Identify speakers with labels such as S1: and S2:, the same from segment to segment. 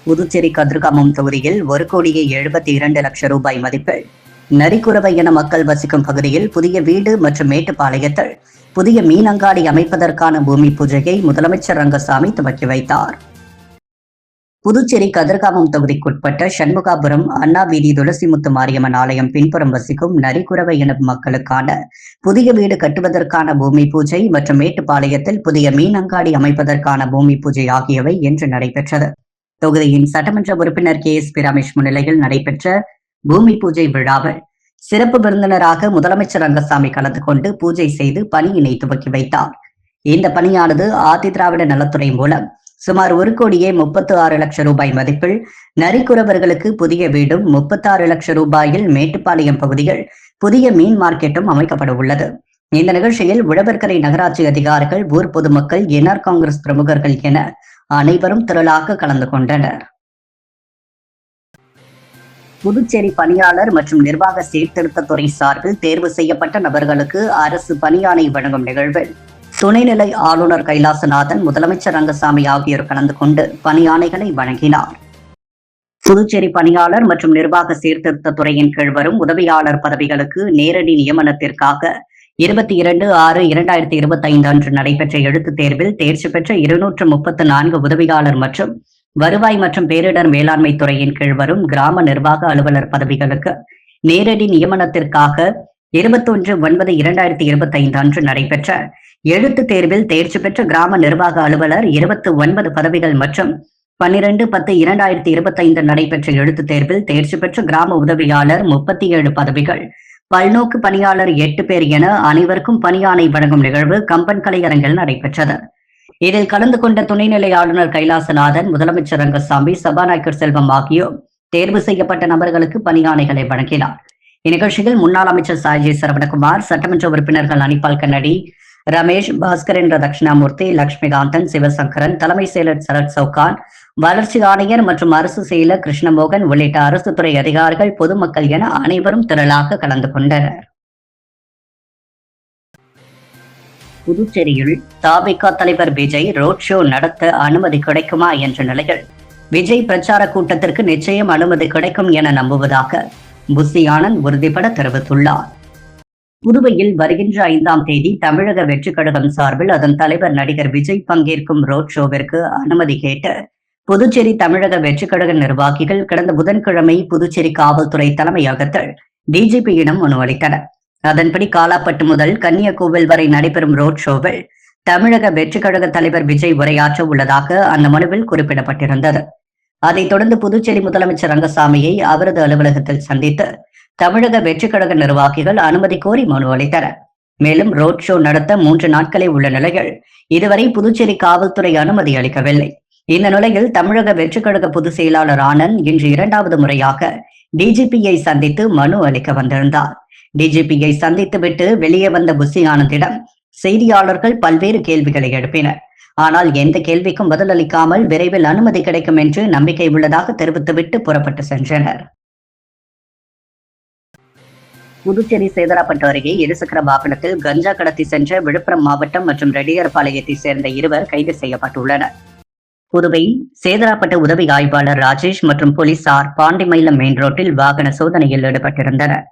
S1: புதுச்சேரி கதிர்காமம் தொகுதியில் 1,72,00,000 ரூபாய் மதிப்பில் நரிக்குறவை என மக்கள் வசிக்கும் பகுதியில் புதிய வீடு மற்றும் மேட்டுப்பாளையத்தில் புதிய மீன் அங்காடி அமைப்பதற்கான பூமி பூஜையை முதலமைச்சர் ரங்கசாமி துவக்கி வைத்தார். புதுச்சேரி கதிர்காமம் தொகுதிக்குட்பட்ட சண்முகாபுரம் அண்ணா வீதி துளசிமுத்து மாரியம்மன் ஆலயம் பின்புறம் வசிக்கும் நரிக்குறவை என மக்களுக்கான புதிய வீடு கட்டுவதற்கான பூமி பூஜை மற்றும் மேட்டுப்பாளையத்தில் புதிய மீன் அங்காடி அமைப்பதற்கான பூமி பூஜை ஆகியவை இன்று நடைபெற்றது. தொகுதியின் சட்டமன்ற உறுப்பினர் KSP ரமேஷ் முன்னிலையில் நடைபெற்ற பூமி பூஜை விழாவில் சிறப்பு விருந்தினராக முதலமைச்சர் ரங்கசாமி கலந்து கொண்டு பூஜை செய்து பணியினை துவக்கி வைத்தார். இந்த பணியானது ஆதி திராவிட நலத்துறை மூலம் சுமார் 1,36,00,000 ரூபாய் மதிப்பில் நரிக்குறவர்களுக்கு புதிய வீடும் 36 லட்சம் ரூபாயில் மேட்டுப்பாளையம் பகுதியில் புதிய மீன் மார்க்கெட்டும் அமைக்கப்பட உள்ளது. இந்த நிகழ்ச்சியில் உழவர்கரை நகராட்சி அதிகாரிகள், ஊர் பொதுமக்கள், NR காங்கிரஸ் பிரமுகர்கள் என அனைவரும் திரளாக கலந்து கொண்டனர். புதுச்சேரி பணியாளர் மற்றும் நிர்வாக சீர்திருத்தத்துறை சார்பில் தேர்வு செய்யப்பட்ட நபர்களுக்கு அரசு பணியாணை வழங்கும் நிகழ்வில் துணைநிலை ஆளுநர் கைலாசநாதன், முதலமைச்சர் ரங்கசாமி ஆகியோர் கலந்து கொண்டு பணியாணைகளை வழங்கினார். புதுச்சேரி பணியாளர் மற்றும் நிர்வாக சீர்திருத்தத்துறையின் கீழ் வரும் உதவியாளர் பதவிகளுக்கு நேரடி நியமனத்திற்காக 22/6/2025 அன்று நடைபெற்ற எழுத்துத் தேர்வில் தேர்ச்சி பெற்ற 234 உதவியாளர் மற்றும் வருவாய் மற்றும் பேரிடர் மேலாண்மை துறையின் கீழ் வரும் கிராம நிர்வாக அலுவலர் பதவிகளுக்கு நேரடி நியமனத்திற்காக 21/9/2025 அன்று நடைபெற்ற எழுத்துத் தேர்வில் தேர்ச்சி பெற்ற கிராம நிர்வாக அலுவலர் 29 பதவிகள் மற்றும் 12/10/2025 நடைபெற்ற எழுத்துத் தேர்வில் தேர்ச்சி பெற்ற கிராம உதவியாளர் 37 பதவிகள், பல்நோக்கு பணியாளர் 8 பேர் என அனைவருக்கும் பணியாணை வழங்கும் நிகழ்வு கம்பன் கலையரங்கில் நடைபெற்றது. இதில் கலந்து கொண்ட துணைநிலை ஆளுநர் கைலாசநாதன், முதலமைச்சர் ரங்கசாமி, சபாநாயகர் செல்வம் ஆகியோர் தேர்வு செய்யப்பட்ட நபர்களுக்கு பணியாணைகளை வழங்கினார். இந்நிகழ்ச்சியில் முன்னாள் அமைச்சர் சாய்ஜி சரவணகுமார், சட்டமன்ற உறுப்பினர்கள் அனிபால் கண்ணடி, ரமேஷ், பாஸ்கரன், தட்சிணாமூர்த்தி, லட்சுமிகாந்தன், சிவசங்கரன், தலைமை செயலர் சரத் சவுகான், வளர்ச்சி ஆணையர் மற்றும் அரசு செயலர் கிருஷ்ணமோகன் உள்ளிட்ட அரசு துறை அதிகாரிகள், பொதுமக்கள் என அனைவரும் திரளாக கலந்து கொண்டனர். புதுச்சேரியில் தவிக தலைவர் விஜய் ரோட் ஷோ நடத்த அனுமதி கிடைக்குமா என்ற நிலையில் விஜய் பிரச்சார கூட்டத்திற்கு நிச்சயம் அனுமதி கிடைக்கும் என நம்புவதாக புசி ஆனந்த் உறுதிபட தெரிவித்துள்ளார். புதுவையில் வருகின்ற 5ஆம் தேதி தமிழக வெற்றி கழகம் சார்பில் அதன் தலைவர் நடிகர் விஜய் பங்கேற்கும் ரோட் ஷோவிற்கு அனுமதி கேட்டு புதுச்சேரி தமிழக வெற்றி கழக நிர்வாகிகள் கடந்த புதன்கிழமை புதுச்சேரி காவல்துறை தலைமையகத்தில் DGPயிடம் மனு அளித்தனர். அதன்படி காலாப்பட்டு முதல் கன்னியாகுமரி வரை நடைபெறும் ரோட் ஷோவில் தமிழக வெற்றி கழக தலைவர் விஜய் உரையாற்ற உள்ளதாக அந்த மனுவில் குறிப்பிடப்பட்டிருந்தது. அதைத் தொடர்ந்து புதுச்சேரி முதலமைச்சர் ரங்கசாமியை அவரது அலுவலகத்தில் சந்தித்து தமிழக வெற்றி கழக நிர்வாகிகள் அனுமதி கோரி மனு அளித்தனர். மேலும் ரோட் ஷோ நடத்த 3 நாட்களே உள்ள நிலையில் இதுவரை புதுச்சேரி காவல்துறை அனுமதி அளிக்கவில்லை. இந்த நிலையில் தமிழக வெற்றி கழக பொதுச் செயலாளர் ஆனந்த் இன்று 2வது முறையாக DGPயை சந்தித்து மனு அளிக்க வந்திருந்தார். DGPயை சந்தித்துவிட்டு வெளியே வந்த புசி ஆனந்திடம் செய்தியாளர்கள் பல்வேறு கேள்விகளை எழுப்பினர். ஆனால் எந்த கேள்விக்கும் பதில் அளிக்காமல் விரைவில் அனுமதி கிடைக்கும் என்று நம்பிக்கை உள்ளதாக தெரிவித்துவிட்டு புறப்பட்டு சென்றனர். புதுச்சேரி சேதராப்பட்டு அருகே இருசக்கர வாகனத்தில் கஞ்சா கடத்தி சென்ற விழுப்புரம் மாவட்டம் மற்றும் ரெட்டியார்பாளையத்தை சேர்ந்த 2 கைது செய்யப்பட்டுள்ளனர். புதுவை சேதராப்பட்டு உதவி ஆய்வாளர் ராஜேஷ் மற்றும் போலீசார் பாண்டிமயிலம் மெயின் ரோட்டில் வாகன சோதனையில் ஈடுபட்டிருந்தனர்.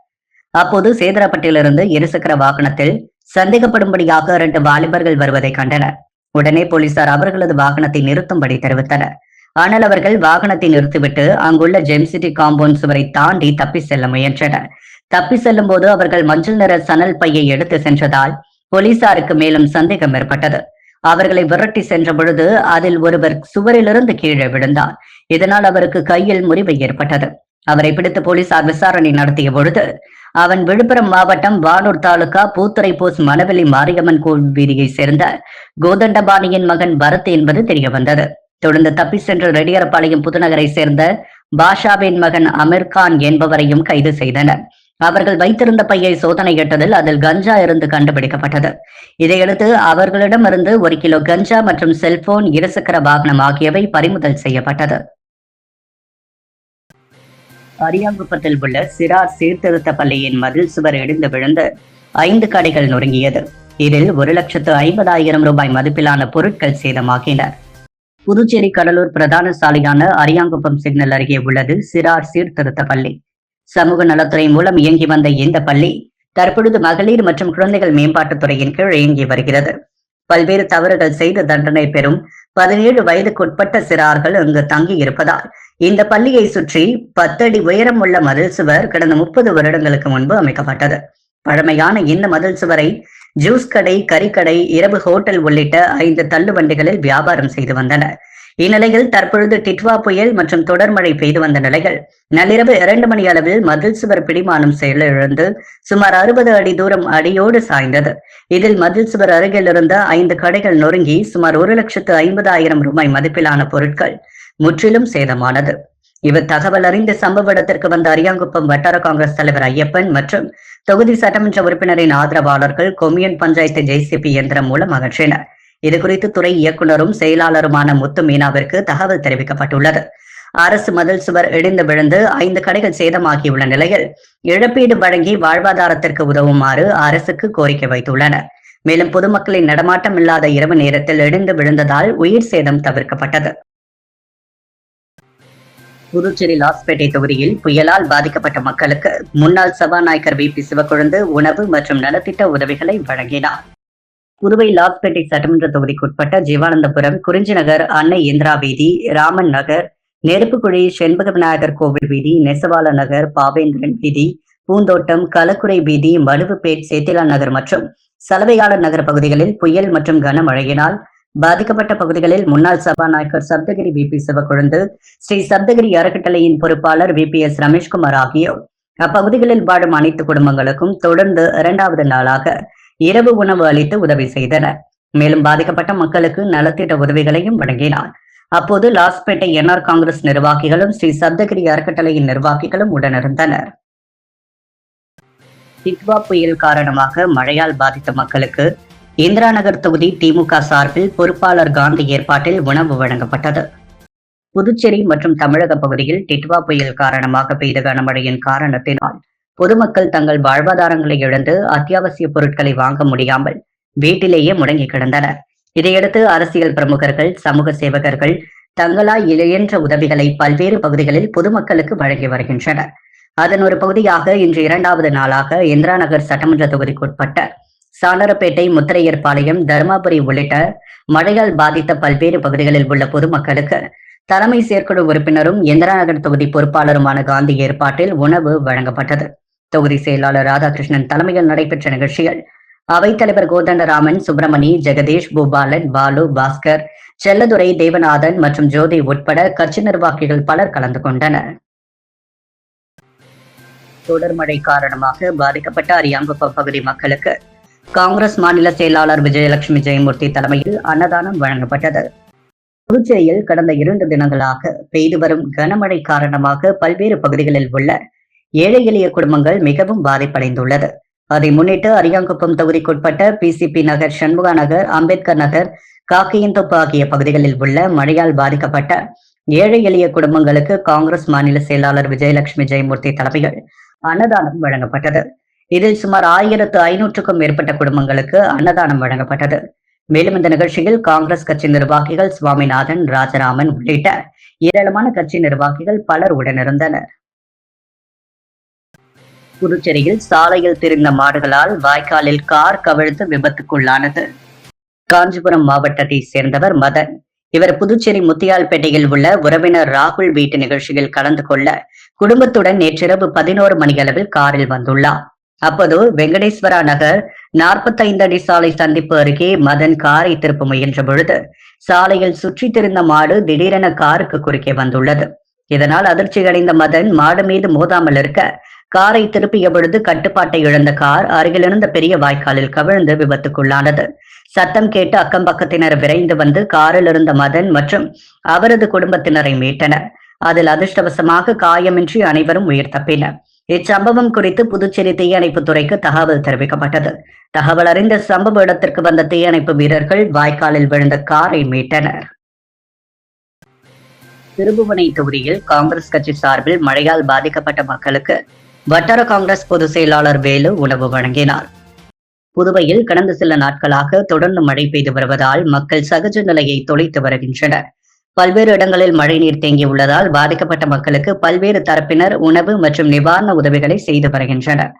S1: அப்போது சேதராப்பட்டிலிருந்து இருசக்கர வாகனத்தில் சந்தேகப்படும்படியாக 2 வாலிபர்கள் வருவதை கண்டனர். உடனே போலீசார் அவர்களது வாகனத்தை நிறுத்தும்படி தெரிவித்தனர். ஆனால் அவர்கள் வாகனத்தை நிறுத்திவிட்டு அங்குள்ள ஜெம்சிட்டி காம்பவுண்ட் சுவரை தாண்டி தப்பி செல்ல முயன்றனர். தப்பி செல்லும் போது அவர்கள் மஞ்சள் நிற சணல் பையை எடுத்து சென்றதால் போலீசாருக்கு மேலும் சந்தேகம் ஏற்பட்டது. அவர்களை விரட்டி சென்ற பொழுது அதில் ஒருவர் சுவரிலிருந்து கீழே விழுந்தார். இதனால் அவருக்கு கையில் முறிவு ஏற்பட்டது. அவரை பிடித்து போலீசார் விசாரணை நடத்திய பொழுது அவன் விழுப்புரம் மாவட்டம் வானூர் தாலுகா பூத்துறை போஸ் மணவெளி மாரியம்மன் கோவில் வீதியை சேர்ந்த கோதண்டபாணியின் மகன் பரத் என்பது தெரிய வந்தது. தொடர்ந்து தப்பி சென்ற ரெட்டியார்பாளையம் புதுநகரை சேர்ந்த பாஷாவின் மகன் அமீர்கான் என்பவரையும் கைது செய்தனர். அவர்கள் வைத்திருந்த பையை சோதனையிட்டதில் அதில் கஞ்சா இருந்து கண்டுபிடிக்கப்பட்டது. இதையடுத்து அவர்களிடமிருந்து 1 கிலோ கஞ்சா மற்றும் செல்போன், இருசக்கர வாகனம் ஆகியவை பறிமுதல் செய்யப்பட்டது. அரியாங்குப்பத்தில் உள்ள சிறார் சீர்திருத்த பள்ளியின் மதில் சுவர் இடிந்து விழுந்து 5 கடைகள் நொறுங்கியது. இதில் 1,50,000 ரூபாய் மதிப்பிலான பொருட்கள் சேதமாகின. புதுச்சேரி கடலூர் பிரதான சாலையான அரியாங்குப்பம் சிக்னல் அருகே உள்ளது சிறார் சீர்திருத்த பள்ளி. சமூக நலத்துறை மூலம் இயங்கி வந்த இந்த பள்ளி தற்பொழுது மகளிர் மற்றும் குழந்தைகள் மேம்பாட்டுத் துறையின் கீழ் இயங்கி வருகிறது. பல்வேறு தவறுகள் செய்து தண்டனை பெறும் 17 வயதுக்குட்பட்ட சிறார்கள் அங்கு தங்கி இருப்பதால் இந்த பள்ளியை சுற்றி 10 அடி உயரம் உள்ள மதில் சுவர் கடந்த 30 வருடங்களுக்கு முன்பு அமைக்கப்பட்டது. பழமையான இந்த மதில் சுவரை ஜூஸ் கடை, கறிக்கடை, இரவு ஹோட்டல் உள்ளிட்ட 5 தள்ளு வண்டிகளில் வியாபாரம் செய்து வந்தனர். இந்நிலையில் தற்பொழுது டிட்வா புயல் மற்றும் தொடர் மழை பெய்து வந்த நிலையில் நள்ளிரவு 2 மணி அளவில் மதில் சுவர் பிடிமானம் செயலிழந்து சுமார் 60 அடி தூரம் அடியோடு சாய்ந்தது. இதில் மதில் சுவர் அருகில் இருந்த 5 கடைகள் நொறுங்கி சுமார் 1,50,000 ரூபாய் மதிப்பிலான பொருட்கள் முற்றிலும் சேதமானது. இவர் தகவல் அறிந்த சம்பவ இடத்திற்கு வந்த அரியாங்குப்பம் வட்டார காங்கிரஸ் தலைவர் ஐயப்பன் மற்றும் தொகுதி சட்டமன்ற உறுப்பினரின் ஆதரவாளர்கள் கொம்யூன் பஞ்சாயத்து ஜேசிபி இயந்திரம் மூலம் அகற்றினர். இதுகுறித்து துறை இயக்குநரும் செயலாளருமான முத்து மீனாவிற்கு தகவல் தெரிவிக்கப்பட்டுள்ளது. அரசு மதில் சுவர் இடிந்து விழுந்து 5 கடைகள் சேதமாகியுள்ள நிலையில் இழப்பீடு வழங்கி வாழ்வாதாரத்திற்கு உதவுமாறு அரசுக்கு கோரிக்கை வைத்துள்ளனர். மேலும் பொதுமக்களின் நடமாட்டம் இல்லாத இரவு நேரத்தில் இடிந்து விழுந்ததால் உயிர் சேதம் தவிர்க்கப்பட்டது. புதுச்சேரி லாஸ்பேட்டை தொகுதியில் புயலால் பாதிக்கப்பட்ட மக்களுக்கு முன்னாள் சபாநாயகர் வி பி சிவக்கொழுந்து உணவு மற்றும் நலத்திட்ட உதவிகளை வழங்கினார். புதுவை லாஸ்பேட்டை சட்டமன்ற தொகுதிக்குட்பட்ட ஜீவானந்தபுரம், குறிஞ்சி நகர், அன்னை இந்திரா வீதி, ராமன் நகர், நெருப்புக்குழி, செண்பக விநாயகர் கோவில் வீதி, நெசவால நகர், பாவேந்திரன் வீதி, பூந்தோட்டம், கலக்குறை வீதி, மடுவுப்பேட், சேத்திலா நகர் மற்றும் சலவையாளர் நகர் பகுதிகளில் புயல் மற்றும் கனமழையினால் பாதிக்கப்பட்ட பகுதிகளில் முன்னாள் சபாநாயகர் சப்தகிரி வி பி சிவக்கொழுந்து, ஸ்ரீ சப்தகிரி அறக்கட்டளையின் பொறுப்பாளர் வி பி எஸ் ரமேஷ்குமார் ஆகியோர் அப்பகுதிகளில் வாழும் அனைத்து குடும்பங்களுக்கும் தொடர்ந்து 2வது நாளாக இரவு உணவு அளித்து உதவி செய்தனர். மேலும் பாதிக்கப்பட்ட மக்களுக்கு நலத்திட்ட உதவிகளையும் வழங்கினார். அப்போது லாஸ்பேட்டை என்ஆர் காங்கிரஸ் நிர்வாகிகளும் ஸ்ரீ சப்தகிரி அறக்கட்டளையின் நிர்வாகிகளும் உடனிருந்தனர். டிட்வா புயல் காரணமாக மழையால் பாதித்த மக்களுக்கு இந்திரா நகர் தொகுதி திமுக சார்பில் பொறுப்பாளர் காந்தி ஏற்பாட்டில் உணவு வழங்கப்பட்டது. புதுச்சேரி மற்றும் தமிழக பகுதியில் டிட்வா புயல் காரணமாக பெய்த கனமழையின் காரணத்தினால் பொதுமக்கள் தங்கள் வாழ்வாதாரங்களை இழந்து அத்தியாவசிய பொருட்களை வாங்க முடியாமல் வீட்டிலேயே முடங்கி கிடந்தனர். இதையடுத்து அரசியல் பிரமுகர்கள், சமூக சேவகர்கள் தங்களால் இயன்ற உதவிகளை பல்வேறு பகுதிகளில் பொதுமக்களுக்கு வழங்கி வருகின்றனர். அதன் ஒரு பகுதியாக இன்று 2வது நாளாக இந்திரா நகர் சட்டமன்ற தொகுதிக்குட்பட்ட சானரப்பேட்டை, முத்திரையர்பாளையம், தருமாபுரி உள்ளிட்ட மழையால் பாதித்த பல்வேறு பகுதிகளில் உள்ள பொதுமக்களுக்கு தலைமை செயற்குழு உறுப்பினரும் இந்திரா நகர் தொகுதி பொறுப்பாளருமான காந்தி ஏற்பாட்டில் உணவு வழங்கப்பட்டது. தொகுதி செயலாளர் ராதாகிருஷ்ணன் தலைமையில் நடைபெற்ற நிகழ்ச்சியில் அவைத்தலைவர் கோதண்டராமன், சுப்பிரமணி, ஜெகதீஷ், பூபாலன், பாலு, பாஸ்கர், செல்லதுரை, தேவநாதன் மற்றும் ஜோதி உட்பட கட்சி நிர்வாகிகள் பலர் கலந்து கொண்டனர். தொடர் மழை காரணமாக பாதிக்கப்பட்ட அரியாங்குப்பம் பகுதி மக்களுக்கு காங்கிரஸ் மாநில செயலாளர் விஜயலட்சுமி ஜெயமூர்த்தி தலைமையில் அன்னதானம் வழங்கப்பட்டது. புதுச்சேரியில் கடந்த 2 தினங்களாக பெய்து வரும் கனமழை காரணமாக பல்வேறு பகுதிகளில் உள்ள ஏழை எளிய குடும்பங்கள் மிகவும் பாதிப்படைந்துள்ளது. அதை முன்னிட்டு அரியாங்குப்பம் தொகுதிக்குட்பட்ட பிசிபி நகர், சண்முகா நகர், அம்பேத்கர் நகர், காக்கையந்தோப்பு ஆகிய பகுதிகளில் உள்ள மழையால் பாதிக்கப்பட்ட ஏழை எளிய குடும்பங்களுக்கு காங்கிரஸ் மாநில செயலாளர் விஜயலட்சுமி ஜெயமூர்த்தி தலைமையில் அன்னதானம் வழங்கப்பட்டது. இதில் சுமார் 1500க்கும் மேற்பட்ட குடும்பங்களுக்கு அன்னதானம் வழங்கப்பட்டது. மேலும் இந்த நிகழ்ச்சியில் காங்கிரஸ் கட்சி நிர்வாகிகள் சுவாமிநாதன், ராஜராமன் உள்ளிட்ட ஏராளமான கட்சி நிர்வாகிகள் பலர் உடனிருந்தனர். புதுச்சேரியில் சாலையில் திரிந்த மாடுகளால் வாய்க்காலில் கார் கவிழ்ந்து விபத்துக்குள்ளானது. காஞ்சிபுரம் மாவட்டத்தை சேர்ந்தவர் மதன். இவர் புதுச்சேரி முத்தியால்பேட்டையில் உள்ள உறவினர் ராகுல் வீட்டு நிகழ்ச்சியில் கலந்து கொள்ள குடும்பத்துடன் நேற்றிரவு 11 மணி அளவில் காரில் வந்துள்ளார். அப்போது வெங்கடேஸ்வரா நகர் 45 அடி சாலை சந்திப்பு அருகே மதன் காரை திருப்ப முயன்ற பொழுது சாலையில் சுற்றி திரிந்த மாடு திடீரென காருக்கு குறுக்கே வந்துள்ளது. இதனால் அதிர்ச்சி அடைந்த மதன் மாடு மீது மோதாமல் இருக்க காரை திருப்பிய பொழுது கட்டுப்பாட்டை இழந்த கார் அருகிலிருந்த பெரிய வாய்க்காலில் கவிழ்ந்து விபத்துக்குள்ளானது. சத்தம் கேட்டு அக்கம் பக்கத்தினர் விரைந்து வந்து காரில் இருந்த மதன் மற்றும் அவரது குடும்பத்தினரை மீட்டனர். அதில் அதிர்ஷ்டவசமாக காயமின்றி அனைவரும் உயிர் தப்பினர். இச்சம்பவம் குறித்து புதுச்சேரி தீயணைப்பு துறைக்கு தகவல் தெரிவிக்கப்பட்டது. தகவல் அறிந்த சம்பவ இடத்திற்கு வந்த தீயணைப்பு வீரர்கள் வாய்க்காலில் விழுந்த காரை மீட்டனர். திருபுவனை தொகுதியில் காங்கிரஸ் கட்சி சார்பில் மழையால் பாதிக்கப்பட்ட மக்களுக்கு வட்டார காங்கிரஸ் பொதுச் செயலாளர் வேலு உணவு வழங்கினார். புதுவையில் கடந்த சில நாட்களாக தொடர்ந்து மழை பெய்து வருவதால் மக்கள் சகஜ நிலையை தொலைத்து வருகின்றனர். பல்வேறு இடங்களில் மழைநீர் தேங்கியுள்ளதால் பாதிக்கப்பட்ட மக்களுக்கு பல்வேறு தரப்பினர் உணவு மற்றும் நிவாரண உதவிகளை செய்து வருகின்றனர்.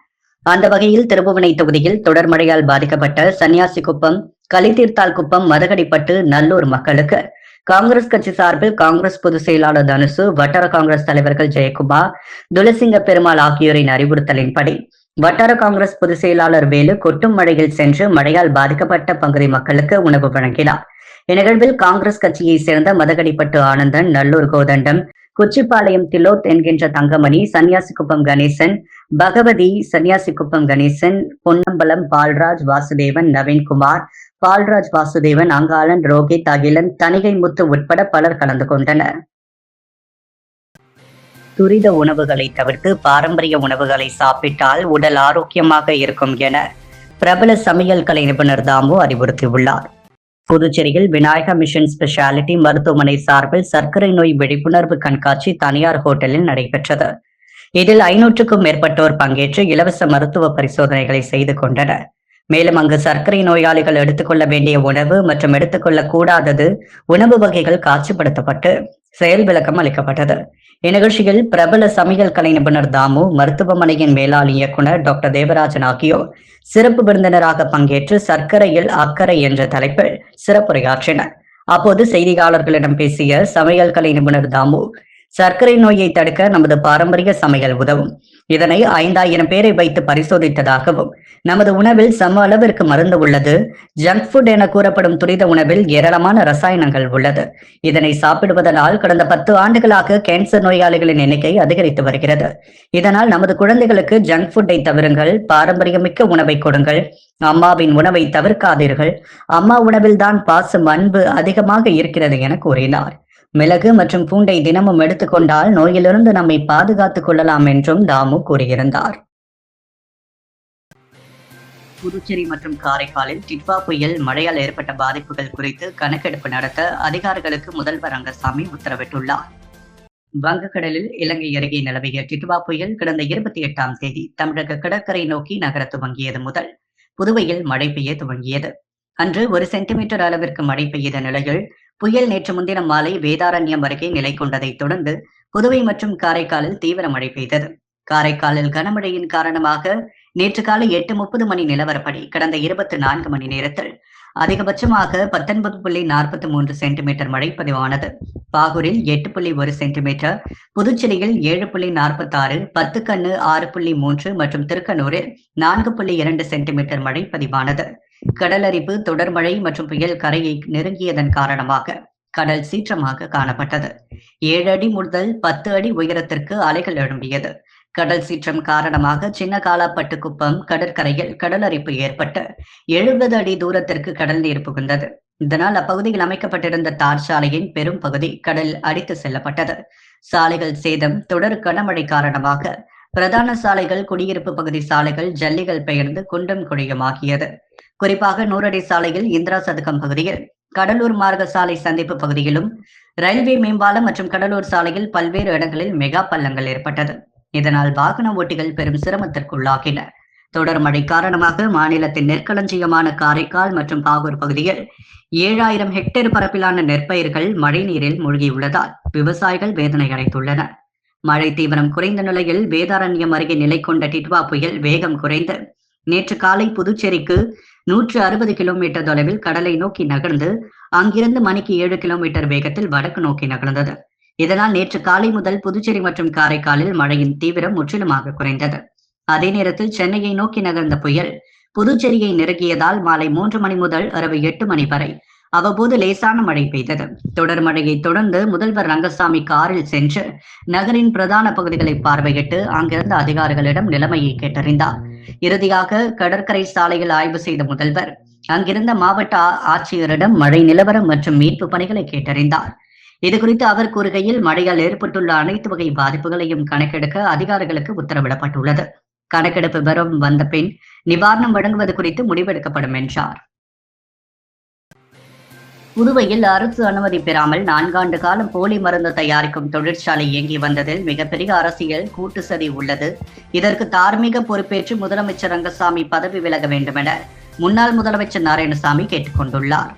S1: அந்த வகையில் திருபுவனை தொகுதியில் தொடர் மழையால் பாதிக்கப்பட்ட சன்னியாசிக்குப்பம், கலித்தீர்த்தால்குப்பம், மதகடிப்பட்டு, நல்லூர் மக்களுக்கு காங்கிரஸ் கட்சி சார்பில் காங்கிரஸ் பொதுச் செயலாளர் தனுசு, வட்டார காங்கிரஸ் தலைவர்கள் ஜெயக்குமார், துளசிங்க பெருமாள் ஆகியோரின் அறிவுறுத்தலின்படி வட்டார காங்கிரஸ் பொதுச் செயலாளர் வேலு கொட்டும் மழையில் சென்று மழையால் பாதிக்கப்பட்ட பகுதி மக்களுக்கு உணவு வழங்கினார். இந்நிகழ்வில் காங்கிரஸ் கட்சியை சேர்ந்த மதகடிப்பட்டு ஆனந்தன், நல்லூர் கோதண்டம், குச்சிப்பாளையம் திலோத் என்கின்ற தங்கமணி, சன்னியாசிக்குப்பம் கணேசன், பகவதி, சன்னியாசிக்குப்பம் கணேசன், பொன்னம்பலம், பால்ராஜ், வாசுதேவன், நவீன்குமார், பால்ராஜ் வாசுதேவன், அங்காளன், ரோஹித், அகிலன், தணிகை முத்து உட்பட பலர் கலந்து கொண்டனர். துரித உணவுகளை தவிர்த்து பாரம்பரிய உணவுகளை சாப்பிட்டால் உடல் ஆரோக்கியமாக இருக்கும் என பிரபல சமையல் கலை நிபுணர் தாமு அறிவுறுத்தியுள்ளார். புதுச்சேரியில் விநாயகா மிஷன் ஸ்பெஷாலிட்டி மருத்துவமனை சார்பில் சர்க்கரை நோய் விழிப்புணர்வு கண்காட்சி தனியார் ஹோட்டலில் நடைபெற்றது. இதில் 500க்கும் மேற்பட்டோர் பங்கேற்று இலவச மருத்துவ பரிசோதனைகளை செய்து கொண்டனர். மேலும் அங்கு சர்க்கரை நோயாளிகள் எடுத்துக்கொள்ள வேண்டிய உணவு மற்றும் எடுத்துக்கொள்ளக் கூடாதது உணவு வகைகள் காட்சிப்படுத்தப்பட்டு செயல் விளக்கம் அளிக்கப்பட்டது. இந்நிகழ்ச்சியில் பிரபல சமையல் கலை நிபுணர் தாமு, மருத்துவமனையின் மேலாள் இயக்குனர் டாக்டர் தேவராஜன் ஆகியோர் சிறப்பு விருந்தினராக பங்கேற்று சர்க்கரையில் அக்கறை என்ற தலைப்பில் சிறப்புரையாற்றினர். அப்போது செய்தியாளர்களிடம் பேசிய சமையல் கலை நிபுணர் தாமு, சர்க்கரை நோயை தடுக்க நமது பாரம்பரிய சமையல் உதவும். இதனை 5000 பேரை வைத்து பரிசோதித்ததாகவும், நமது உணவில் சம அளவிற்கு மருந்து உள்ளது. ஜங்க் ஃபுட் என கூறப்படும் துரித உணவில் ஏராளமான ரசாயனங்கள் உள்ளது. இதனை சாப்பிடுவதனால் கடந்த 10 ஆண்டுகளாக கேன்சர் நோயாளிகளின் எண்ணிக்கை அதிகரித்து வருகிறது. இதனால் நமது குழந்தைகளுக்கு ஜங்க் ஃபுட்டை தவிருங்கள், பாரம்பரியமிக்க உணவை கொடுங்கள், அம்மாவின் உணவை தவிர்க்காதீர்கள். அம்மா உணவில் தான் பாசம், அன்பு அதிகமாக இருக்கிறது என கூறினார். மிளகு மற்றும் பூண்டை தினமும் எடுத்துக்கொண்டால் நோயிலிருந்து நம்மை பாதுகாத்துக் கொள்ளலாம் என்றும் தாமு கூறியிருந்தார். புதுச்சேரி மற்றும் காரைக்காலில் டிட்வா புயல் மழையால் ஏற்பட்ட பாதிப்புகள் குறித்து கணக்கெடுப்பு நடத்த அதிகாரிகளுக்கு முதல்வர் ரங்கசாமி உத்தரவிட்டுள்ளார். வங்கக்கடலில் இலங்கை அருகே நிலவிய டிட்வா புயல் கடந்த 28ஆம் தேதி தமிழக கடற்கரை நோக்கி நகர துவங்கியது முதல் புதுவையில் மழை பெய்ய துவங்கியது. அன்று 1 சென்டிமீட்டர் அளவிற்கு மழை பெய்த நிலையில் புயல் நேற்று முன்தினம் மாலை வேதாரண்யம் அருகே நிலை கொண்டதை தொடர்ந்து புதுவை மற்றும் காரைக்காலில் தீவிர மழை பெய்தது. காரைக்காலில் கனமழையின் காரணமாக நேற்று காலை 8:30 மணி நிலவரப்படி கடந்த 24 மணி நேரத்தில் அதிகபட்சமாக 19.43 சென்டிமீட்டர் மழை பதிவானது. பாகூரில் 8.1 சென்டிமீட்டர், புதுச்சேரியில் 7.46, பத்துக்கண்ணு 6.3 மற்றும் திருக்கனூரில் 4.2 சென்டிமீட்டர் மழை பதிவானது. கடலரிப்பு, தொடர் மழை மற்றும் புயல் கரையை நெருங்கியதன் காரணமாக கடல் சீற்றமாக காணப்பட்டது. 7 அடி முதல் 10 அடி உயரத்திற்கு அலைகள் எழும்பியது. கடல் சீற்றம் காரணமாக சின்ன காலாப்பட்டுக்குப்பம் கடற்கரையில் கடலரிப்பு ஏற்பட்டு 70 அடி தூரத்திற்கு கடல் நீர் புகுந்தது. இதனால் அப்பகுதியில் அமைக்கப்பட்டிருந்த தார் சாலையின் பெரும் பகுதி கடலில் அடித்து செல்லப்பட்டது. சாலைகள் சேதம். தொடர் கனமழை காரணமாக பிரதான சாலைகள், குடியிருப்பு பகுதி சாலைகள் ஜல்லிகள் பெயர்ந்து குண்டும் குழியுமாகியது. குறிப்பாக 100 அடி சாலையில் இந்திரா சதுக்கம் பகுதியில், கடலூர் மார்க்க சாலை சந்திப்பு பகுதியிலும், ரயில்வே மேம்பாலம் மற்றும் கடலூர் சாலையில் பல்வேறு இடங்களில் மெகா பள்ளங்கள் ஏற்பட்டது. இதனால் வாகன ஓட்டிகள் பெரும் சிரமத்திற்குள்ளாகினர். தொடர் மழை காரணமாக மாநிலத்தின் நெற்களஞ்சியமான காரைக்கால் மற்றும் பாகூர் பகுதியில் 7000 ஹெக்டேர் பரப்பிலான நெற்பயிர்கள் மழைநீரில் மூழ்கியுள்ளதால் விவசாயிகள் வேதனை அடைந்துள்ளனர். மழை தீவிரம் குறைந்த நிலையில் வேதாரண்யம் அருகே நிலை கொண்ட டிட்வா புயல் வேகம் குறைந்து நேற்று காலை புதுச்சேரிக்கு 160 கிலோமீட்டர் தொலைவில் கடலை நோக்கி நகர்ந்து அங்கிருந்து மணிக்கு 7 கிலோமீட்டர் வேகத்தில் வடக்கு நோக்கி நகர்ந்தது. இதனால் நேற்று காலை முதல் புதுச்சேரி மற்றும் காரைக்காலில் மழையின் தீவிரம் முற்றிலுமாக குறைந்தது. அதே நேரத்தில் சென்னையை நோக்கி நகர்ந்த புயல் புதுச்சேரியை நெருங்கியதால் மாலை 3 மணி முதல் இரவு 8 மணி வரை அவ்வப்போது லேசான மழை பெய்தது. தொடர் மழையை தொடர்ந்து முதல்வர் ரங்கசாமி காரில் சென்று நகரின் பிரதான பகுதிகளை பார்வையிட்டு அங்கிருந்த அதிகாரிகளிடம் நிலைமையை கேட்டறிந்தார். இறுதியாக கடற்கரை சாலையில் ஆய்வு செய்த முதல்வர் அங்கிருந்த மாவட்ட ஆட்சியரிடம் மழை நிலவரம் மற்றும் மீட்பு பணிகளை கேட்டறிந்தார். இதுகுறித்து அவர் கூறுகையில், மழையால் ஏற்பட்டுள்ள அனைத்து வகை பாதிப்புகளையும் கணக்கெடுக்க அதிகாரிகளுக்கு உத்தரவிடப்பட்டுள்ளது. கணக்கெடுப்பு விவரம் வந்த பின் நிவாரணம் வழங்குவது குறித்து முடிவெடுக்கப்படும் என்றார். புதுவையில் அரசு அனுமதி பெறாமல் 4 ஆண்டு காலம் போலி மருந்து தயாரிக்கும் தொழிற்சாலை இயங்கி வந்ததில் மிகப்பெரிய அரசியல் கூட்டு சதி உள்ளது. இதற்கு தார்மீக பொறுப்பேற்று முதலமைச்சர் ரங்கசாமி பதவி விலக வேண்டும் என முன்னாள் முதலமைச்சர் நாராயணசாமி கேட்டுக் கொண்டுள்ளார்.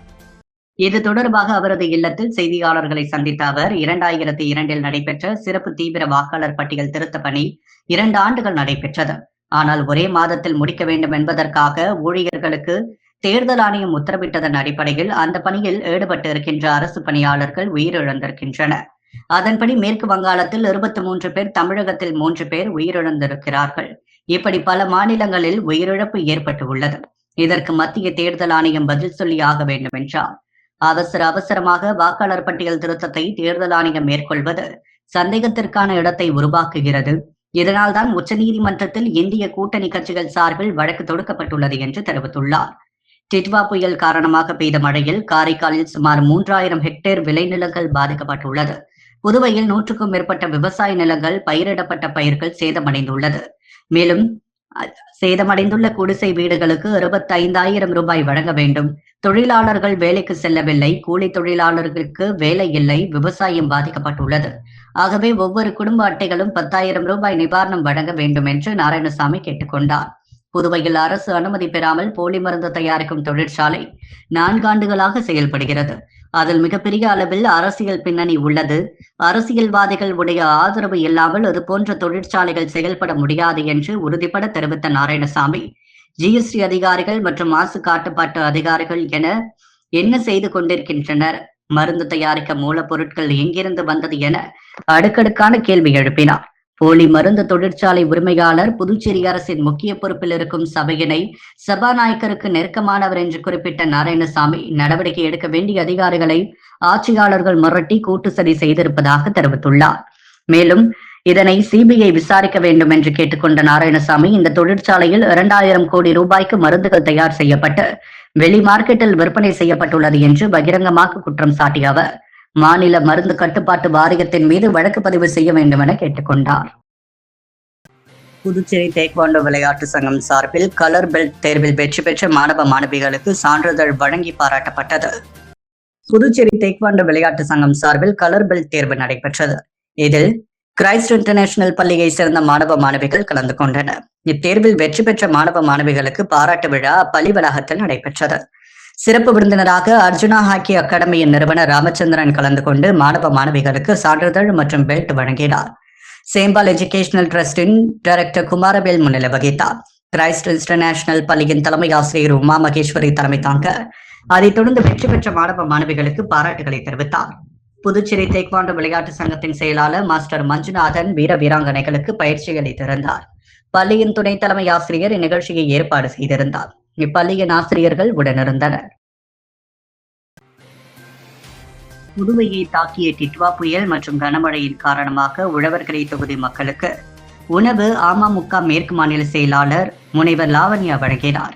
S1: இது தொடர்பாக அவரது இல்லத்தில் செய்தியாளர்களை சந்தித்த அவர் 2002 நடைபெற்ற சிறப்பு தீவிர வாக்காளர் பட்டியல் திருத்த பணி 2 ஆண்டுகள் நடைபெற்றது. ஆனால் ஒரே மாதத்தில் முடிக்க வேண்டும் என்பதற்காக ஊழியர்களுக்கு தேர்தல் ஆணையம் உத்தரவிட்டதன் அடிப்படையில் அந்த பணியில் ஈடுபட்டு இருக்கின்ற அரசு பணியாளர்கள் உயிரிழந்திருக்கின்றனர். அதன்படி மேற்கு வங்காளத்தில் 23 பேர், தமிழகத்தில் 3 பேர் உயிரிழந்திருக்கிறார்கள். இப்படி பல மாநிலங்களில் உயிரிழப்பு ஏற்பட்டு உள்ளது. இதற்கு மத்திய தேர்தல் ஆணையம் பதில் சொல்லியாக வேண்டும் என்றார். அவசரமாக வாக்காளர் பட்டியல் திருத்தத்தை தேர்தல் ஆணையம் மேற்கொள்வது சந்தேகத்திற்கான இடத்தை உருவாக்குகிறது. இதனால்தான் உச்சநீதிமன்றத்தில் இந்திய கூட்டணி கட்சிகள் சார்பில் வழக்கு தொடுக்கப்பட்டுள்ளது என்று தெரிவித்துள்ளார். டிட்வா புயல் காரணமாக பெய்த மழையில் காரைக்காலில் சுமார் 3000 ஹெக்டேர் விளைநிலங்கள் பாதிக்கப்பட்டுள்ளது. புதுவையில் 100க்கும் மேற்பட்ட விவசாய நிலங்கள், பயிரிடப்பட்ட பயிர்கள் சேதமடைந்துள்ளது. மேலும் சேதமடைந்துள்ள குடிசை வீடுகளுக்கு 65,000 ரூபாய் வழங்க வேண்டும். தொழிலாளர்கள் வேலைக்கு செல்லவில்லை, கூலி தொழிலாளர்களுக்கு வேலை இல்லை, விவசாயம் பாதிக்கப்பட்டுள்ளது. ஆகவே ஒவ்வொரு குடும்ப அட்டைகளும் 10,000 ரூபாய் நிவாரணம் வழங்க வேண்டும் என்று நாராயணசாமி கேட்டுக்கொண்டார். புதுவையில் அரசு அனுமதி பெறாமல் போலி மருந்து தயாரிக்கும் தொழிற்சாலை 4 ஆண்டுகளாக செயல்படுகிறது. அதில் மிகப்பெரிய அளவில் அரசியல் பின்னணி உள்ளது. அரசியல்வாதிகள் உடைய ஆதரவு இல்லாமல் அது போன்ற தொழிற்சாலைகள் செயல்பட முடியாது என்று உறுதிபட தெரிவித்த நாராயணசாமி, ஜிஎஸ்டி அதிகாரிகள் மற்றும் மாசு கட்டுப்பாட்டு அதிகாரிகள் என என்ன செய்து கொண்டிருக்கின்றனர்? மருந்து தயாரிக்க மூலப்பொருட்கள் எங்கிருந்து வந்தது என அடுக்கடுக்கான கேள்வி எழுப்பினார். போலி மருந்து தொழிற்சாலை உரிமையாளர் புதுச்சேரி அரசின் முக்கிய பொறுப்பில் இருக்கும் சபையினை சபாநாயகருக்கு நெருக்கமானவர் என்று குறிப்பிட்ட நாராயணசாமி, நடவடிக்கை எடுக்க வேண்டிய அதிகாரிகளை ஆட்சியாளர்கள் மிரட்டி கூட்டு சதி செய்திருப்பதாக தெரிவித்துள்ளார். மேலும் இதனை சிபிஐ விசாரிக்க வேண்டும் என்று கேட்டுக்கொண்ட நாராயணசாமி, இந்த தொழிற்சாலையில் 2000 கோடி ரூபாய்க்கு மருந்துகள் தயார் செய்யப்பட்டு வெளி மார்க்கெட்டில் விற்பனை செய்யப்பட்டுள்ளது என்று பகிரங்கமாக குற்றம் சாட்டிய அவர், மாநில மருந்து கட்டுப்பாட்டு வாரியத்தின் மீது வழக்கு பதிவு செய்ய வேண்டும் என கேட்டுக்கொண்டார். புதுச்சேரி டேக்வாண்டோ விளையாட்டு சங்கம் சார்பில் கலர் பெல்ட் தேர்வில் வெற்றி பெற்ற மாணவ மாணவிகளுக்கு சான்றிதழ் வழங்கி பாராட்டப்பட்டது. புதுச்சேரி டேக்வாண்டோ விளையாட்டு சங்கம் சார்பில் கலர் பெல்ட் தேர்வு நடைபெற்றது. இதில் கிரைஸ்ட் இன்டர்நேஷனல் பள்ளியை சேர்ந்த மாணவ மாணவிகள் கலந்து கொண்டனர். இத்தேர்வில் வெற்றி பெற்ற மாணவ மாணவிகளுக்கு பாராட்டு விழா அப்பள்ளி வளாகத்தில் நடைபெற்றது. சிறப்பு விருந்தினராக அர்ஜுனா ஹாக்கி அகாடமியின் நிறுவனர் ராமச்சந்திரன் கலந்து கொண்டு மாணவ மாணவிகளுக்கு சான்றிதழ் மற்றும் பெல்ட் வழங்கினார். சேம்பால் எஜுகேஷனல் டிரஸ்டின் டைரக்டர் குமாரவேல் முன்னிலை வகித்தார். கிரைஸ்ட் இன்டர்நேஷனல் பள்ளியின் தலைமை ஆசிரியர் உமா மகேஸ்வரி தலைமை தாங்க அதைத் தொடர்ந்து வெற்றி பெற்ற மாணவ மாணவிகளுக்கு பாராட்டுகளை தெரிவித்தார். புதுச்சேரி டேக்வாண்டோ விளையாட்டு சங்கத்தின் செயலாளர் மாஸ்டர் மஞ்சுநாதன் வீர வீராங்கனைகளுக்கு பயிற்சி அளித்திருந்தார். பள்ளியின் துணை தலைமை ஆசிரியர் இந்நிகழ்ச்சியை ஏற்பாடு செய்திருந்தார். இப்பள்ளியின் ஆசிரியர்கள் உடனிருந்தனர். புதுவையை தாக்கிய டிட்வா புயல் மற்றும் கனமழையின் காரணமாக உழவர்கரை தொகுதி மக்களுக்கு உணவு அமமுக மேற்கு மாநில செயலாளர் முனைவர் லாவண்யா வழங்கினார்.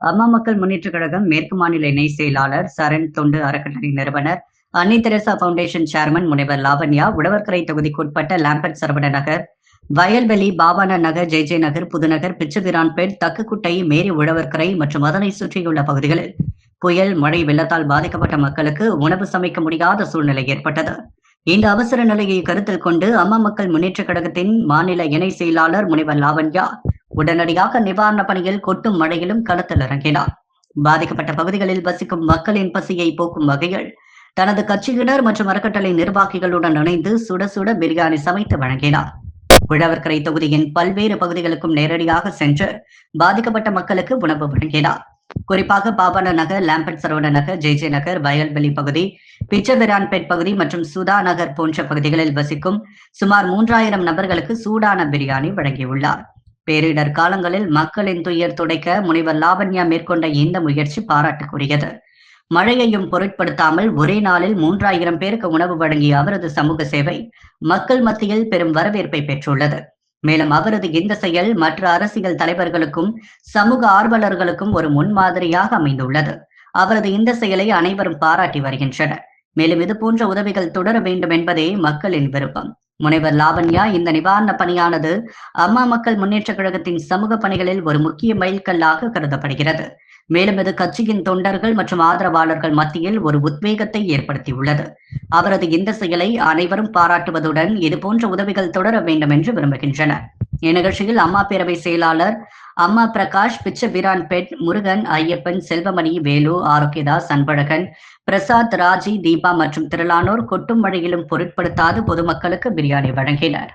S1: அம்மா மக்கள் முன்னேற்ற கழகம் மேற்கு மாநில இணை செயலாளர் சரண் தொண்டு அறக்கட்டளை நிறுவனர் அன்னை தெரசா பவுண்டேஷன் சேர்மன் முனைவர் லாவண்யா உழவர்கரை தொகுதிக்குட்பட்ட லாம்பட் சரவண நகர், வயல்வெளி, பாபானா நகர், ஜெய்ஜே நகர், புதுநகர், பிச்சபிரான்பேட், தக்குக்குட்டை, மேரி உழவர்கரை மற்றும் அதனை சுற்றியுள்ள பகுதிகளில் புயல் மழை வெள்ளத்தால் பாதிக்கப்பட்ட மக்களுக்கு உணவு சமைக்க முடியாத சூழ்நிலை ஏற்பட்டது. இந்த அவசர நிலையை கருத்தில் கொண்டு அம்மா மக்கள் முன்னேற்ற கழகத்தின் மாநில இணை செயலாளர் முனைவர் லாவண்யா உடனடியாக நிவாரண பணியில் கொட்டும் மழையிலும் களத்தில் இறங்கினார். பாதிக்கப்பட்ட பகுதிகளில் வசிக்கும் மக்களின் பசியை போக்கும் வகையில் தனது கட்சியினர் மற்றும் அறக்கட்டளை நிர்வாகிகளுடன் இணைந்து சுட சுட பிரியாணி சமைத்து வழங்கினார். உழவர்கரை தொகுதியின் பல்வேறு பகுதிகளுக்கும் நேரடியாக சென்று பாதிக்கப்பட்ட மக்களுக்கு உணவு வழங்கினார். குறிப்பாக பாபானா நகர், லாம்பட் சரவண நகர், ஜெய்ஜே நகர், வயல்வெளி பகுதி, பிச்சபிரான்பேட் பகுதி மற்றும் சுதா நகர் போன்ற பகுதிகளில் வசிக்கும் சுமார் 3000 நபர்களுக்கு சூடான பிரியாணி வழங்கியுள்ளார். பேரிடர் காலங்களில் மக்களின் துயர் துடைக்க முனைவர் லாவண்யா மேற்கொண்ட இந்த முயற்சி பாராட்டுக்குரியது. மழையையும் பொருட்படுத்தாமல் ஒரே நாளில் 3000 பேருக்கு உணவு வழங்கிய அவரது சமூக சேவை மக்கள் மத்தியில் பெரும் வரவேற்பை பெற்றுள்ளது. மேலும் அவரது இந்த செயல் மற்ற அரசியல் தலைவர்களுக்கும் சமூக ஆர்வலர்களுக்கும் ஒரு முன்மாதிரியாக அமைந்துள்ளது. அவரது இந்த செயலை அனைவரும் பாராட்டி வருகின்றனர். மேலும் இது போன்ற உதவிகள் தொடர வேண்டும் என்பதே மக்களின் விருப்பம். முனைவர் லாவண்யா இந்த நிவாரண பணியானது அம்மா மக்கள் முன்னேற்ற கழகத்தின் சமூக பணிகளில் ஒரு முக்கிய மைல்கல்லாக கருதப்படுகிறது. மேலும் இது கட்சியின் தொண்டர்கள் மற்றும் ஆதரவாளர்கள் மத்தியில் ஒரு உத்வேகத்தை ஏற்படுத்தியுள்ளது. அவரது இந்த செயலை அனைவரும் பாராட்டுவதுடன் இது போன்ற உதவிகள் தொடர வேண்டும் என்று விரும்புகின்றனர். இந்நிகழ்ச்சியில் அம்மா பேரவை செயலாளர் அம்மா பிரகாஷ், பிச்சபிரான்பேட், முருகன், ஐயப்பன், செல்வமணி, வேலு, ஆரோக்கியதாஸ், அன்பழகன், பிரசாத், ராஜி, தீபா மற்றும் திரளானோர் கொட்டும் மழையிலும் பொருட்படுத்தாது பொதுமக்களுக்கு பிரியாணி வழங்கினர்.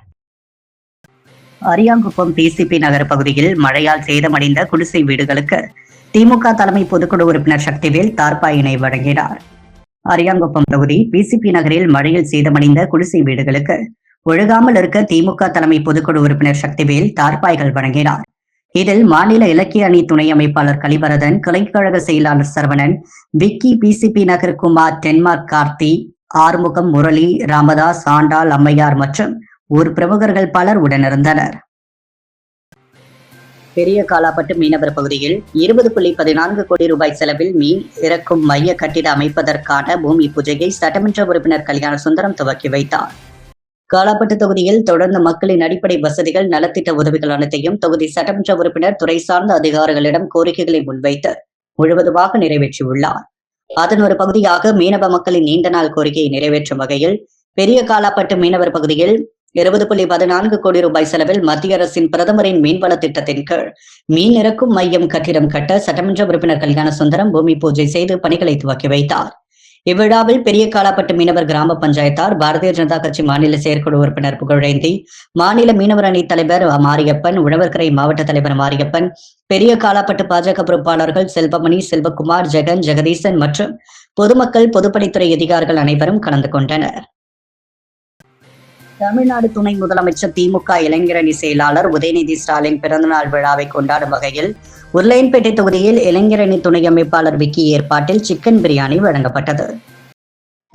S1: அரியாங்குப்பம் பிசிபி நகர் பகுதியில் மழையால் சேதமடைந்த குடிசை வீடுகளுக்கு திமுக தலைமை பொதுக்குழு உறுப்பினர் சக்திவேல் தார்பாயினை வழங்கினார். அரியாங்குப்பம் தொகுதி பிசிபி நகரில் மழையில் சேதமடைந்த குடிசை வீடுகளுக்கு ஒழுகாமல் இருக்க திமுக தலைமை பொதுக்குழு உறுப்பினர் சக்திவேல் தார்பாய்கள் வழங்கினார். இதில் மாநில இலக்கிய அணி துணை அமைப்பாளர் கலிவரதன், கிளைக்கழக செயலாளர் சரவணன், விக்கி, பிசிபி நகர் குமார், டென்மார்க் கார்த்தி, ஆறுமுகம், முரளி, ராமதாஸ், ஆண்டாள், அம்மையார் மற்றும் ஊர் பிரமுகர்கள் பலர் உடனிருந்தனர். பெரிய காலாப்பட்டு மீனவர் பகுதியில் 20.14 கோடி ரூபாய் செலவில் மீன் இறக்கும் மைய கட்டிட அமைப்பதற்கான பூமி பூஜையை சட்டமன்ற உறுப்பினர் கல்யாண சுந்தரம் துவக்கி வைத்தார். காலாப்பட்டு தொகுதியில் தொடர்ந்து மக்களின் அடிப்படை வசதிகள், நலத்திட்ட உதவிகள் அனைத்தையும் தொகுதி சட்டமன்ற உறுப்பினர் துறை சார்ந்த அதிகாரிகளிடம் கோரிக்கைகளை முன்வைத்து முழுவதுமாக நிறைவேற்றியுள்ளார். அதன் ஒரு பகுதியாக மீனவ மக்களின் நீண்ட நாள் கோரிக்கையை நிறைவேற்றும் வகையில் பெரிய காலாப்பட்டு மீனவர் பகுதியில் 20.14 கோடி ரூபாய் செலவில் மத்திய அரசின் பிரதமரின் மீன்வள திட்டத்தின் கீழ் மீன் இறக்கும் மையம் கட்டிடம் கட்ட சட்டமன்ற உறுப்பினர் கல்யாண சுந்தரம் பூமி பூஜை செய்து பணிகளை துவக்கி வைத்தார். இவ்விழாவில் பெரிய காலாப்பட்டு மீனவர் கிராம பஞ்சாயத்தார், பாரதிய ஜனதா கட்சி மாநில செயற்குழு உறுப்பினர் புகழேந்தி, மாநில மீனவர் அணி தலைவர் மாரியப்பன், உழவர்கரை மாவட்ட தலைவர் மாரியப்பன், பெரிய காலாப்பட்டு பாஜக பொறுப்பாளர்கள் செல்வமணி, செல்வகுமார், ஜெகன், ஜெகதீசன் மற்றும் பொதுமக்கள், பொதுப்பணித்துறை அதிகாரிகள் அனைவரும் கலந்து கொண்டனர். தமிழ்நாடு துணை முதலமைச்சர் திமுக இளைஞரணி செயலாளர் உதயநிதி ஸ்டாலின் பிறந்தநாள் விழாவை கொண்டாடும் வகையில் உருளையன்பேட்டை தொகுதியில் இளைஞரணி துணை அமைப்பாளர் விக்கி ஏற்பாட்டில் சிக்கன் பிரியாணி வழங்கப்பட்டது.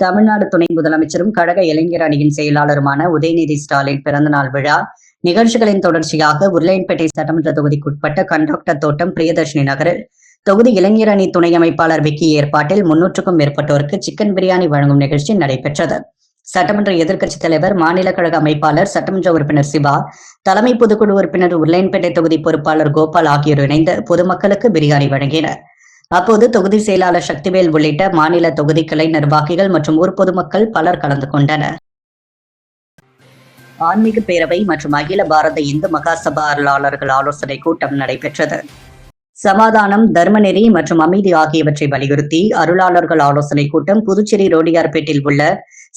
S1: தமிழ்நாடு துணை முதலமைச்சரும் கழக இளைஞர் அணியின் செயலாளருமான உதயநிதி ஸ்டாலின் பிறந்தநாள் விழா நிகழ்ச்சிகளின் தொடர்ச்சியாக உருளையன்பேட்டை சட்டமன்ற தொகுதிக்குட்பட்ட கண்டக்டர் தோட்டம், பிரியதர்ஷினி நகரில் தொகுதி இளைஞர் அணி துணை அமைப்பாளர் விக்கி ஏற்பாட்டில் 300க்கும் மேற்பட்டோருக்கு சிக்கன் பிரியாணி வழங்கும் நிகழ்ச்சி நடைபெற்றது. சட்டமன்ற எதிர்க்கட்சித் தலைவர், மாநில கழக அமைப்பாளர், சட்டமன்ற உறுப்பினர் சிவா, தலைமை பொதுக்குழு உறுப்பினர், உருளையன்பேட்டை தொகுதி பொறுப்பாளர் கோபால் ஆகியோர் இணைந்து பொதுமக்களுக்கு பிரியாணி வழங்கினர். அப்போது தொகுதி செயலாளர் சக்திவேல் உள்ளிட்ட மாநில தொகுதி கிளை நிர்வாகிகள் மற்றும் ஊர் பொதுமக்கள் பலர் கலந்து கொண்டனர். ஆன்மீக பேரவை மற்றும் அகில பாரத இந்து மகாசபா அருளாளர்கள் ஆலோசனை கூட்டம் நடைபெற்றது. சமாதானம், தர்மநெறி மற்றும் அமைதி ஆகியவற்றை வலியுறுத்தி அருளாளர்கள் ஆலோசனை கூட்டம் புதுச்சேரி ரோடியார்பேட்டில் உள்ள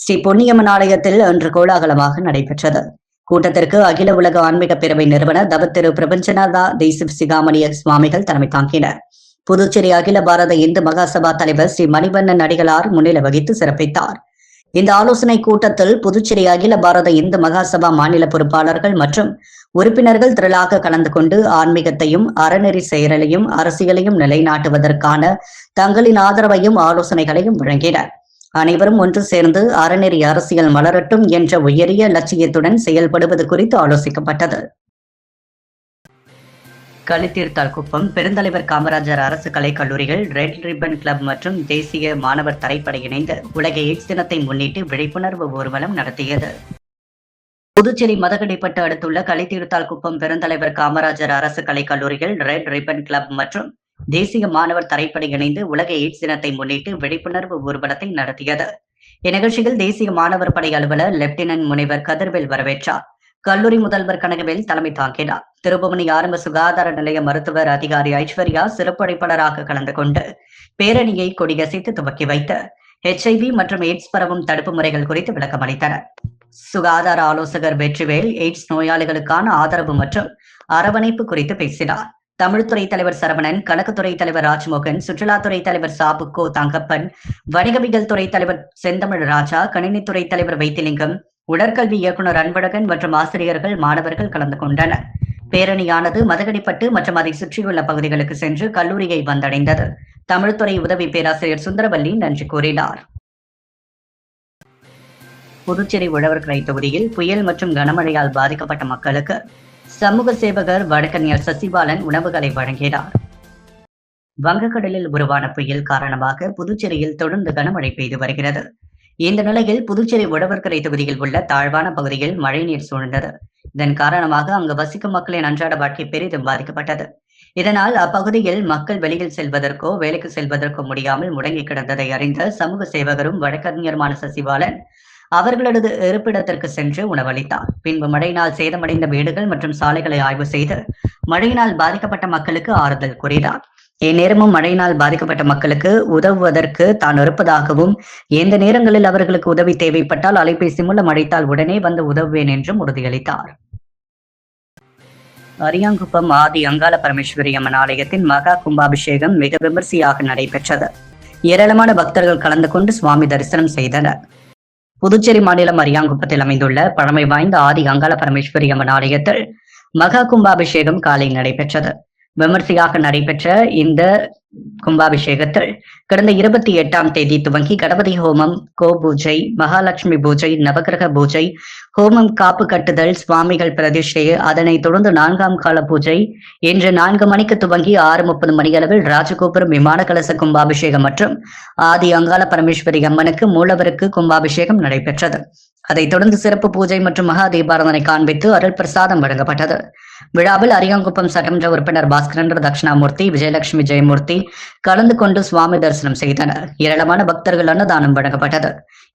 S1: ஸ்ரீ பொன்னியம்மன் ஆலயத்தில் இன்று கோலாகலமாக நடைபெற்றது. கூட்டத்திற்கு அகில உலக ஆன்மீக பேரவை நிறுவனர் தவத்திரு பிரபஞ்சநாதா தேசிவ சிகாமணிய சுவாமிகள் தலைமை தாங்கினர். புதுச்சேரி அகில பாரத இந்து மகாசபா தலைவர் ஸ்ரீ மணிவண்ணன் அடிகளார் முன்னிலை வகித்து சிறப்பித்தார். இந்த ஆலோசனை கூட்டத்தில் புதுச்சேரி அகில பாரத இந்து மகாசபா மாநில பொறுப்பாளர்கள் மற்றும் உறுப்பினர்கள் திரளாக கலந்து கொண்டு ஆன்மீகத்தையும், அறநெறி செயலையும், அரசியலையும் நிலைநாட்டுவதற்கான தங்களின் ஆதரவையும் ஆலோசனைகளையும் வழங்கினர். அனைவரும் ஒன்று சேர்ந்து அறநெறி அரசியல் மலரட்டும் என்ற உயரிய லட்சியத்துடன் செயல்படுவது குறித்து ஆலோசிக்கப்பட்டது. களித்தீர்த்தால்குப்பம் பெருந்தலைவர் காமராஜர் அரசு கலைக்கல்லூரிகள், ரெட் ரிப்பன் கிளப் மற்றும் தேசிய மாணவர் தரைப்படை இணைந்து உலக எய்ட்ஸ் தினத்தை முன்னிட்டு விழிப்புணர்வு ஊர்வலம் நடத்தியது. புதுச்சேரி மதகடிப்பட்டு அடுத்துள்ள களித்தீர்த்தால்குப்பம் பெருந்தலைவர் காமராஜர் அரசு கலைக்கல்லூரிகள், ரெட் ரிப்பன் கிளப் மற்றும் தேசிய மாணவர் தரைப்படை இணைந்து உலக எய்ட்ஸ் தினத்தை முன்னிட்டு விழிப்புணர்வு ஊர்வலத்தை நடத்தியது. இந்நிகழ்ச்சியில் தேசிய மாணவர் படை அலுவலர் லெப்டினன்ட் முனைவர் கதிர்வேல் வரவேற்றார். கல்லூரி முதல்வர் கனகவேல் தலைமை தாங்கினார். திருபுவனி ஆரம்ப சுகாதார நிலைய மருத்துவர் அதிகாரி ஐஸ்வர்யா சிறப்பு அழைப்பாளராக கலந்து கொண்டு பேரணியை கொடியசைத்து துவக்கி வைத்து HIV மற்றும் எய்ட்ஸ் பரவும் தடுப்பு முறைகள் குறித்து விளக்கம் அளித்தனர். சுகாதார ஆலோசகர் வெற்றிவேல் எய்ட்ஸ் நோயாளிகளுக்கான ஆதரவு மற்றும் அரவணைப்பு குறித்து பேசினார். தமிழ்துறை தலைவர் சரவணன், கணக்குத்துறை தலைவர் ராஜ்மோகன், சுற்றுலாத்துறை தலைவர் சாபுக்கோ தங்கப்பன், வணிகவியல் துறை தலைவர் செந்தமிழ் ராஜா, கணினித்துறை தலைவர் வைத்திலிங்கம், உடற்கல்வி இயக்குநர் அன்பழகன் மற்றும் ஆசிரியர்கள், மாணவர்கள் கலந்து கொண்டனர். பேரணியானது மதகடிப்பட்டு மற்றும் அதை சுற்றியுள்ள பகுதிகளுக்கு சென்று கல்லூரியை வந்தடைந்தது. தமிழ்துறை உதவி பேராசிரியர் சுந்தரவல்லி நன்றி கூறினார். புதுச்சேரி உழவர்கரை தொகுதியில் புயல் மற்றும் கனமழையால் பாதிக்கப்பட்ட மக்களுக்கு சமூக சேவகர் வழக்கறிஞர் சசிபாலன் உணவுகளை வழங்கினார். வங்கக்கடலில் உருவான புயல் காரணமாக புதுச்சேரியில் தொடர்ந்து கனமழை பெய்து வருகிறது. இந்த நிலையில் புதுச்சேரி உழவர்கரை தொகுதியில் உள்ள தாழ்வான பகுதியில் மழைநீர் சூழ்ந்தது. இதன் காரணமாக அங்கு வசிக்கும் மக்களின் அன்றாட வாழ்க்கை பெரிதும் பாதிக்கப்பட்டது. இதனால் அப்பகுதியில் மக்கள் வெளியில் செல்வதற்கோ வேலைக்கு செல்வதற்கோ முடியாமல் முடங்கி கிடந்ததை அறிந்த சமூக சேவகரும் வழக்கறிஞருமான சசிபாலன் அவர்களது இருப்பிடத்திற்கு சென்று உணவளித்தார். பின்பு மழையினால் சேதமடைந்த வீடுகள் மற்றும் சாலைகளை ஆய்வு செய்து மழையினால் பாதிக்கப்பட்ட மக்களுக்கு ஆறுதல் கூறினார். இந்நேரமும் மழையினால் பாதிக்கப்பட்ட மக்களுக்கு உதவுவதற்கு தான் இருப்பதாகவும், எந்த நேரங்களில் அவர்களுக்கு உதவி தேவைப்பட்டால் அலைபேசி மூலம் அழைத்தால் உடனே வந்து உதவுவேன் என்றும் உறுதியளித்தார். அரியாங்குப்பம் ஆதி அங்காள பரமேஸ்வரி அம்மன் ஆலயத்தின் மகா கும்பாபிஷேகம் மிக விமர்சையாக நடைபெற்றது. ஏராளமான பக்தர்கள் கலந்து கொண்டு சுவாமி தரிசனம் செய்தனர். புதுச்சேரி மாநிலம் அரியாங்குப்பத்தில் அமைந்துள்ள பழமை வாய்ந்த ஆதி அங்காள பரமேஸ்வரி அம்மன் ஆலயத்தில் மகா கும்பாபிஷேகம் காலை நடைபெற்றது. விமர்சையாக நடைபெற்ற இந்த கும்பாபிஷேகத்தில் கடந்த 28ஆம் தேதி துவங்கி கணபதி ஹோமம், கோ பூஜை, மகாலட்சுமி பூஜை, நவகிரக பூஜை, ஹோமம், காப்பு கட்டுதல், சுவாமிகள் பிரதிஷ்டை, அதனைத் தொடர்ந்து 4ஆம் கால பூஜை இன்று 4 மணிக்கு துவங்கி 6:30 மணியளவில் ராஜகோபுரம், விமான கலச கும்பாபிஷேகம் மற்றும் ஆதி அங்காள பரமேஸ்வரி அம்மனுக்கு மூலவருக்கு கும்பாபிஷேகம் நடைபெற்றது. அதைத் தொடர்ந்து சிறப்பு பூஜை மற்றும் மகா தீபாராதனை காண்பித்து அருள் பிரசாதம் வழங்கப்பட்டது. விழாவில் அரியாங்குப்பம் சட்டமன்ற உறுப்பினர் பாஸ்கரன், தட்சிணாமூர்த்தி, விஜயலட்சுமி, ஜெயமூர்த்தி கலந்து கொண்டு சுவாமி தரிசனம் செய்தனர். ஏராளமான பக்தர்கள் அன்னதானம் வழங்கப்பட்டது.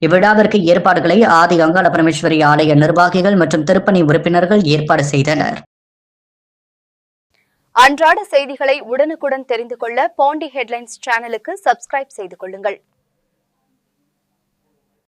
S1: இவ்விழாவிற்கு ஏற்பாடுகளை ஆதி அங்காள பரமேஸ்வரி ஆலய நிர்வாகிகள் மற்றும் திருப்பணி உறுப்பினர்கள் ஏற்பாடு செய்தனர்.
S2: அன்றாட செய்திகளை உடனுக்குடன் தெரிந்து கொள்ள பாண்டி ஹெட்லைன்ஸ் சேனலுக்கு சப்ஸ்கிரைப் செய்து கொள்ளுங்கள்.